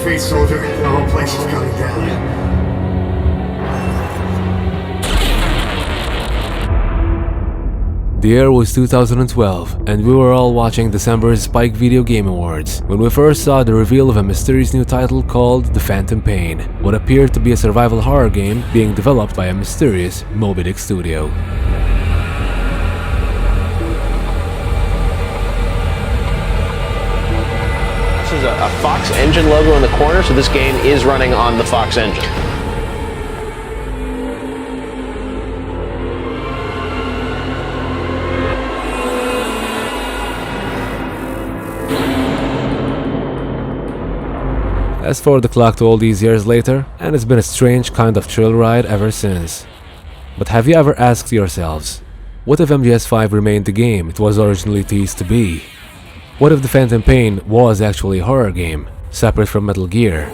fate, soldier. The whole place is coming down. The year was 2012, and we were all watching December's Spike Video Game Awards when we first saw the reveal of a mysterious new title called The Phantom Pain, what appeared to be a survival horror game being developed by a mysterious Moby Dick studio. This is a Fox engine logo in the corner, so this game is running on the Fox engine. Fast forward the clock to all these years later, and it's been a strange kind of thrill ride ever since. But have you ever asked yourselves, what if MGS5 remained the game it was originally teased to be? What if The Phantom Pain was actually a horror game, separate from Metal Gear?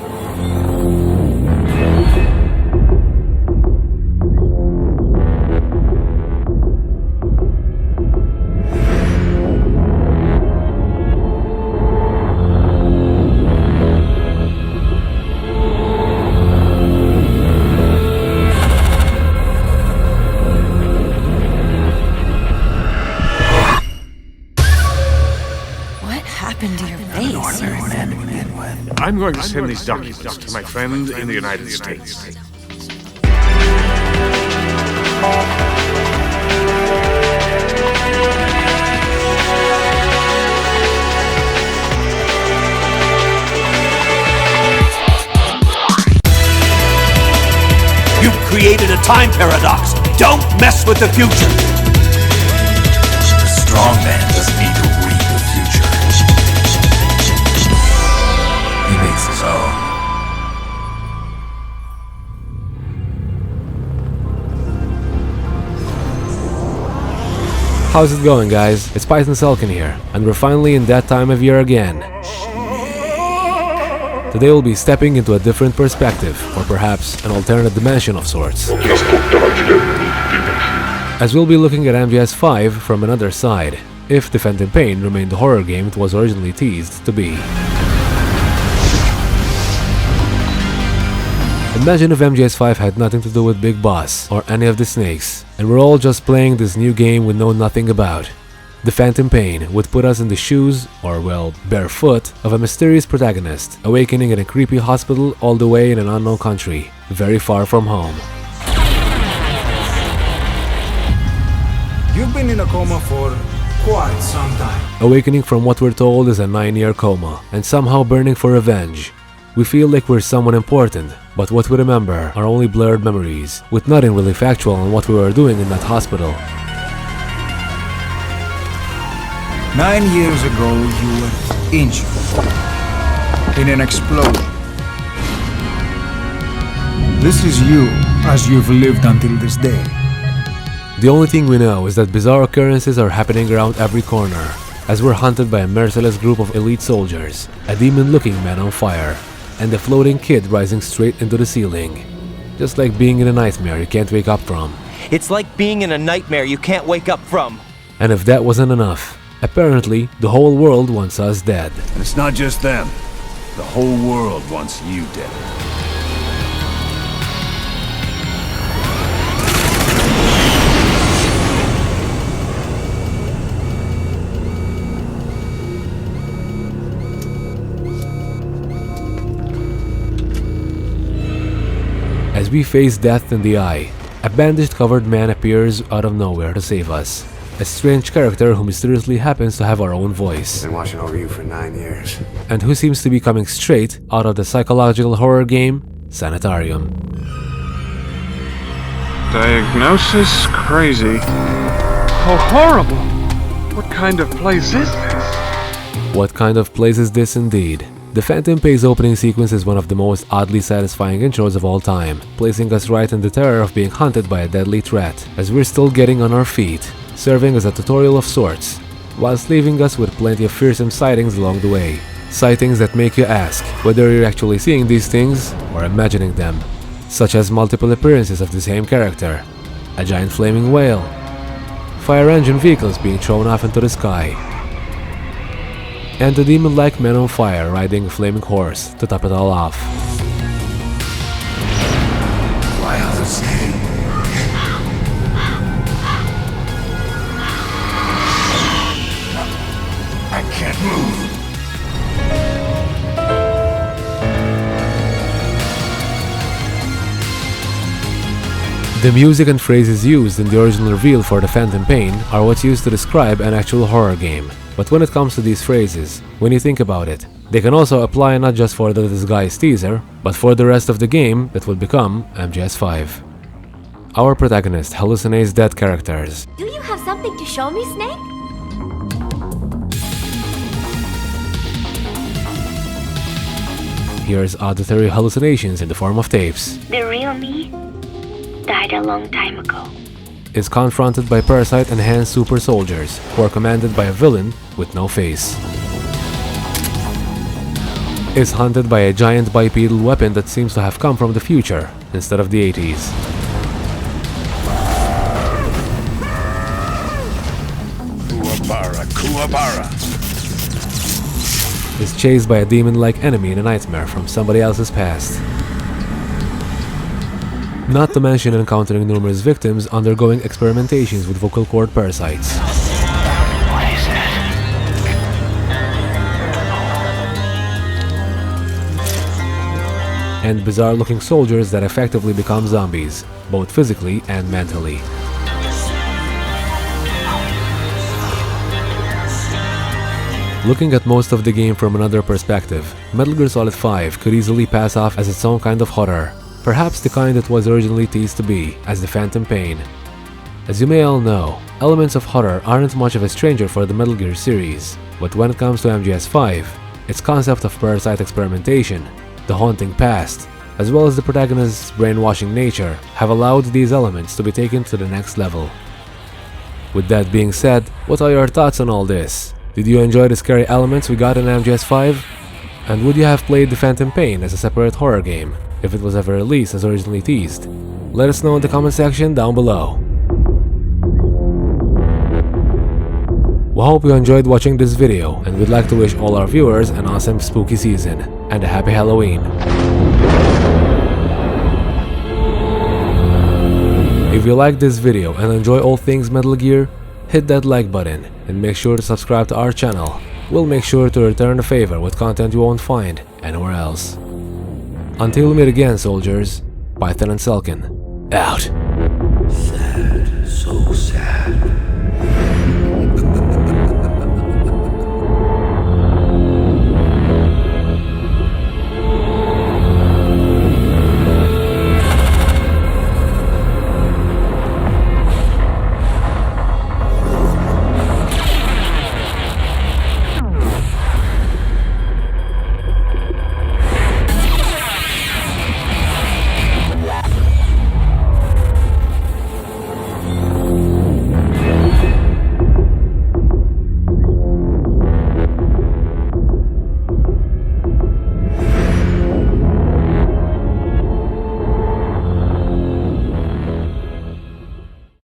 I'm going to send these documents to my friend in the United States. You've created a time paradox. Don't mess with the future. A strong man doesn't need to read the future. He makes his own. How's it going, guys? It's PythonSelkan here, and we're finally in that time of year again. Today we'll be stepping into a different perspective, or perhaps an alternate dimension of sorts, as we'll be looking at MGS5 from another side, if The Phantom Pain remained the horror game it was originally teased to be. Imagine if MGS5 had nothing to do with Big Boss or any of the snakes, and we're all just playing this new game we know nothing about. The Phantom Pain would put us in the shoes, or well, barefoot, of a mysterious protagonist, awakening in a creepy hospital all the way in an unknown country, very far from home. You've been in a coma for quite some time. Awakening from what we're told is a 9-year coma, and somehow burning for revenge. We feel like we're someone important, but what we remember are only blurred memories, with nothing really factual on what we were doing in that hospital. 9 years ago, you were injured in an explosion. This is you, as you've lived until this day. The only thing we know is that bizarre occurrences are happening around every corner, as we're hunted by a merciless group of elite soldiers, a demon-looking man on fire, and a floating kid rising straight into the ceiling. Just like being in a nightmare you can't wake up from. It's like being in a nightmare you can't wake up from. And if that wasn't enough, apparently the whole world wants us dead. And it's not just them. The whole world wants you dead. As we face death in the eye, a bandage-covered man appears out of nowhere to save us. A strange character who mysteriously happens to have our own voice. Been watching over you for 9 years. And who seems to be coming straight out of the psychological horror game, Sanitarium. Diagnosis crazy. How horrible! What kind of place is this? What kind of place is this indeed? The Phantom Pain's opening sequence is one of the most oddly satisfying intros of all time, placing us right in the terror of being hunted by a deadly threat, as we're still getting on our feet, serving as a tutorial of sorts, whilst leaving us with plenty of fearsome sightings along the way. Sightings that make you ask whether you're actually seeing these things or imagining them, such as multiple appearances of the same character, a giant flaming whale, fire engine vehicles being thrown off into the sky, and a demon-like man on fire riding a flaming horse to top it all off. Wild escape. I can't move. The music and phrases used in the original reveal for the Phantom Pain are what's used to describe an actual horror game. But when it comes to these phrases, when you think about it, they can also apply not just for the disguised teaser, but for the rest of the game that will become MGS5. Our protagonist hallucinates dead characters. Do you have something to show me, Snake? Hears auditory hallucinations in the form of tapes. The real me died a long time ago. Is confronted by parasite-enhanced super soldiers who are commanded by a villain with no face. Is hunted by a giant bipedal weapon that seems to have come from the future instead of the 80s. Kuwabara. Is chased by a demon-like enemy in a nightmare from somebody else's past. Not to mention encountering numerous victims undergoing experimentations with vocal cord parasites. What is that? And bizarre-looking soldiers that effectively become zombies, both physically and mentally. Looking at most of the game from another perspective, Metal Gear Solid 5 could easily pass off as its own kind of horror. Perhaps the kind it was originally teased to be, as the Phantom Pain. As you may all know, elements of horror aren't much of a stranger for the Metal Gear series, but when it comes to MGS5, its concept of parasite experimentation, the haunting past, as well as the protagonist's brainwashing nature, have allowed these elements to be taken to the next level. With that being said, what are your thoughts on all this? Did you enjoy the scary elements we got in MGS5? And would you have played the Phantom Pain as a separate horror game, if it was ever released as originally teased? Let us know in the comment section down below. We hope you enjoyed watching this video, and we'd like to wish all our viewers an awesome spooky season, and a happy Halloween. If you liked this video and enjoy all things Metal Gear, hit that like button, and make sure to subscribe to our channel. We'll make sure to return the favor with content you won't find anywhere else. Until we meet again, soldiers, PythonSelkan, out.